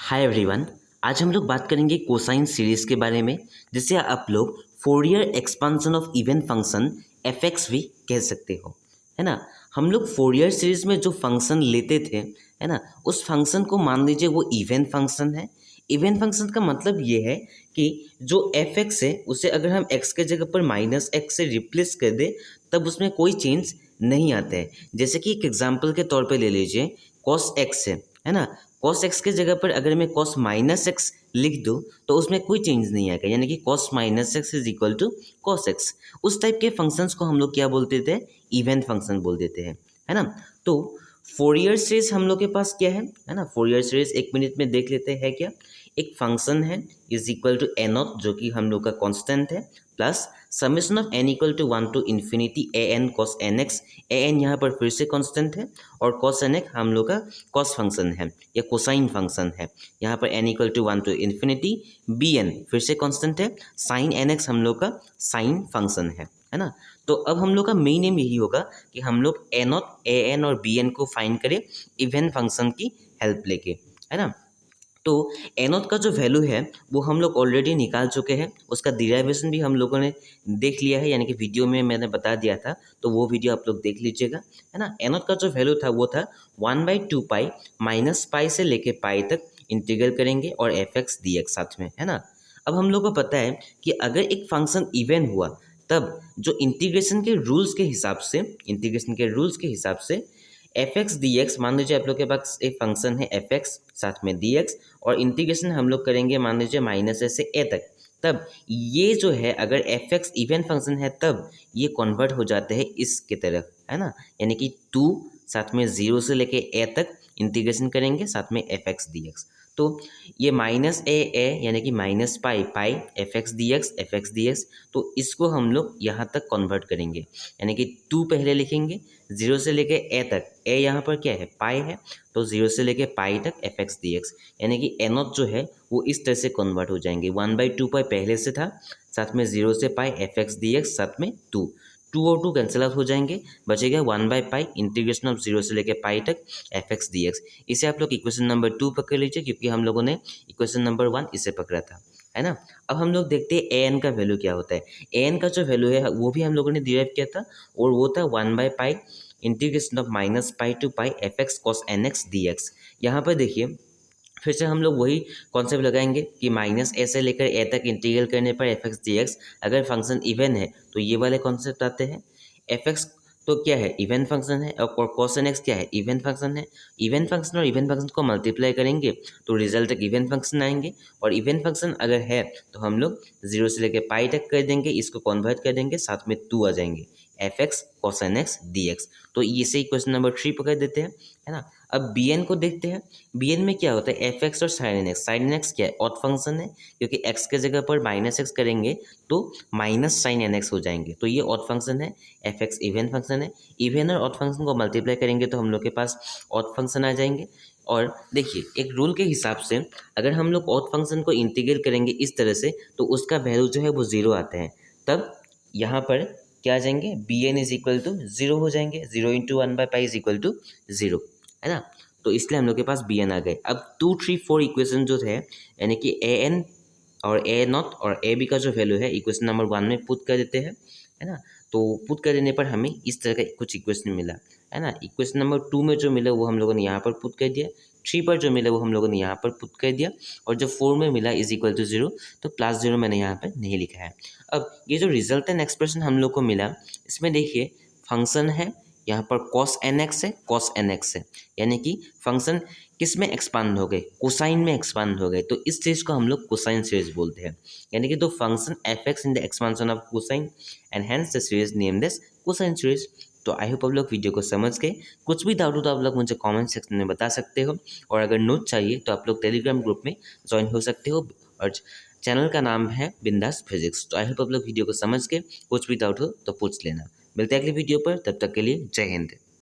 Hi everyone. आज हम लोग बात करेंगे कोसाइन सीरीज़ के बारे में, जिसे आप लोग Fourier expansion of even function f x भी कह सकते हो, है ना। हम लोग फोरियर सीरीज़ में जो फंक्शन लेते थे, है ना, उस फंक्शन को मान लीजिए वो इवन फंक्शन है। इवन फंक्शन का मतलब ये है कि जो एफ एक्स है उसे अगर हम एक्स के जगह पर माइनस एक्स से रिप्लेस कर दे तब उसमें कोई चेंज नहीं आता है। जैसे कि एक एग्जाम्पल के तौर पे ले लीजिए, कॉस एक्स है ना। कॉस एक्स के जगह पर अगर मैं कॉस माइनस एक्स लिख दूँ तो उसमें कोई चेंज नहीं आएगा, यानी कि cos minus x is equal to cos x. उस टाइप के फंक्शंस को हम लोग क्या बोलते थे? इवन फंक्शन बोल देते हैं, है ना। तो फोरियर सीरीज हम लोग के पास क्या है ना। फोरियर सीरीज एक मिनट में देख लेते हैं क्या। एक फंक्शन है is equal to n of, जो कि हम लोग का कांस्टेंट है, plus summation of n equal to 1 to infinity a n cos n x. A n यहाँ पर फिर से कांस्टेंट है और कॉस एन एक्स हम लोग का कॉस फंक्शन है या कोसाइन फंक्शन है। यहाँ पर n equal to 1 to infinity b n फिर से कांस्टेंट है, साइन एन एक्स हम लोग का साइन फंक्शन है ना। तो अब हम लोग का मेन एम यही होगा कि हम लोग ए नॉट ए एन और बी एन को फाइंड करें इवन फंक्शन की हेल्प लेके, है ना। तो एनोथ का जो वैल्यू है वो हम लोग ऑलरेडी निकाल चुके हैं, उसका डिराइवेशन भी हम लोगों ने देख लिया है, यानी कि वीडियो में मैंने बता दिया था, तो वो वीडियो आप लोग देख लीजिएगा, है ना। एनोथ का जो वैल्यू था वो था 1/2 पाई माइनस पाई से लेके पाई तक इंटीग्रल करेंगे और एफ एक्स डी एक्स साथ में, है ना। अब हम लोग को पता है कि अगर एक फंक्शन इवन हुआ तब जो इंटीग्रेशन के रूल्स के हिसाब से एफ एक्स डी एक्स, मान लीजिए आप लोग के पास एक फंक्शन है एफ एक्स साथ में डी एक्स और इंटीग्रेशन हम लोग करेंगे मान लीजिए माइनस ए से ए तक, तब ये जो है अगर एफ एक्स इवन फंक्शन है तब ये कन्वर्ट हो जाते हैं इसके तरफ, है ना। यानी कि 2 साथ में 0 से लेके ए तक इंटीग्रेशन करेंगे साथ में एफ एक्स डी एक्स। तो ये माइनस ए यानी कि माइनस पाई पाई एफ एक्स डी एक्स, तो इसको हम लोग यहाँ तक कन्वर्ट करेंगे, यानी कि 2 पहले लिखेंगे 0 से लेके ए तक। ए यहाँ पर क्या है? पाई है, तो 0 से लेके पाई तक एफ एक्स डी एक्स, यानी कि एनोथ जो है वो इस तरह से कन्वर्ट हो जाएंगे। 1/2 पाई पहले से था, साथ में 0 से पाई एफ एक्स डी एक्स, साथ में 2 और 2 कैंसिल आउट हो जाएंगे, बचेगा 1/पाई इंटीग्रेशन ऑफ 0 से लेके पाई तक एफ एक्स डी एक्स। इसे आप लोग इक्वेशन नंबर 2 पकड़ लीजिए, क्योंकि हम लोगों ने इक्वेशन नंबर 1 इसे पकड़ा था, है ना। अब हम लोग देखते हैं ए एन का वैल्यू क्या होता है। ए एन का जो वैल्यू है वो भी हम लोगों ने डिराइव किया था और वो था 1/पाई integration of minus pi to pi f x cos n x d x. यहाँ पर देखिए फिर से हम लोग वही कॉन्सेप्ट लगाएंगे कि माइनस ए से लेकर ए तक इंटीग्रल करने पर एफ एक्स डी एक्स, अगर फंक्शन इवन है तो ये वाले कॉन्सेप्ट आते हैं। एफ एक्स तो क्या है? इवन फंक्शन है, और कॉस एन एक्स क्या है? इवन फंक्शन है। इवन फंक्शन और इवन फंक्शन को मल्टीप्लाई करेंगे तो रिजल्ट तक इवन फंक्शन आएंगे, और इवन फंक्शन अगर है तो हम लोग 0 से लेकर पाई तक कर देंगे, इसको कन्वर्ट कर देंगे, साथ में 2 आ जाएंगे, f x cos n x d x. तो इसे क्वेश्चन नंबर 3 पकड़ देते हैं, है ना। अब बी एन को देखते हैं। बी एन में क्या होता है? एफ एक्स और sine n x. Sine n x क्या है? ऑड फंक्शन है, क्योंकि एक्स के जगह पर माइनस एक्स करेंगे तो माइनस साइन एन एक्स हो जाएंगे, तो ये ऑड फंक्शन है। एफ एक्स इवन फंक्शन है। इवन और ऑड फंक्शन को मल्टीप्लाई करेंगे तो हम लोग के पास ऑड फंक्शन आ जाएंगे। और देखिए एक रूल के हिसाब से अगर हम लोग ऑड फंक्शन को इंटीग्रेट करेंगे इस तरह से तो उसका वैल्यू जो है वो 0 आता है, तब यहाँ पर क्या आ जाएंगे? B n is equal to 0 हो जाएंगे। 0 इंटू 1/पाई इज इक्वल टू 0, है ना। तो इसलिए हम लोग के पास बी एन आ गए। अब 2, 3, 4 इक्वेशन जो है, यानी कि ए एन और ए नॉट और ए बी का जो वैल्यू है इक्वेशन नंबर 1 में पुट कर देते हैं, है ना। तो पुट कर देने पर हमें इस तरह का कुछ इक्वेशन मिला, है ना। इक्वेशन नंबर 2 में जो मिला वो हम लोगों ने यहाँ पर पुट कर दिया, 3 पर जो मिला वो हम लोगों ने यहाँ पर पुट कर दिया, और जो 4 में मिला इज इक्वल टू 0, तो +0 मैंने यहाँ पर नहीं लिखा है। अब ये जो रिजल्टेंट एक्सप्रेशन हम लोग को मिला, इसमें देखिए फंक्शन है यहाँ पर कॉस एन एक्स है, कॉस एन एक्स है, यानी कि फंक्शन किस में एक्सपांड हो गए? कोसाइन में एक्सपांड हो गए, तो इस चीज़ को हम लोग कोसाइन सीरीज बोलते हैं। यानी कि the function f x in the expansion of cosine and hence the series named as cosine series. तो आई होप आप लोग वीडियो को समझ गए। कुछ भी डाउट हो तो आप लोग मुझे कमेंट सेक्शन में बता सकते हो, और अगर नोट चाहिए तो आप लोग टेलीग्राम ग्रुप में ज्वाइन हो सकते हो, और चैनल का नाम है बिंदास फिजिक्स। तो आई होप आप लोग वीडियो को समझ के कुछ भी डाउट हो तो पूछ लेना। मिलते हैं अगली वीडियो पर, तब तक के लिए जय हिंद।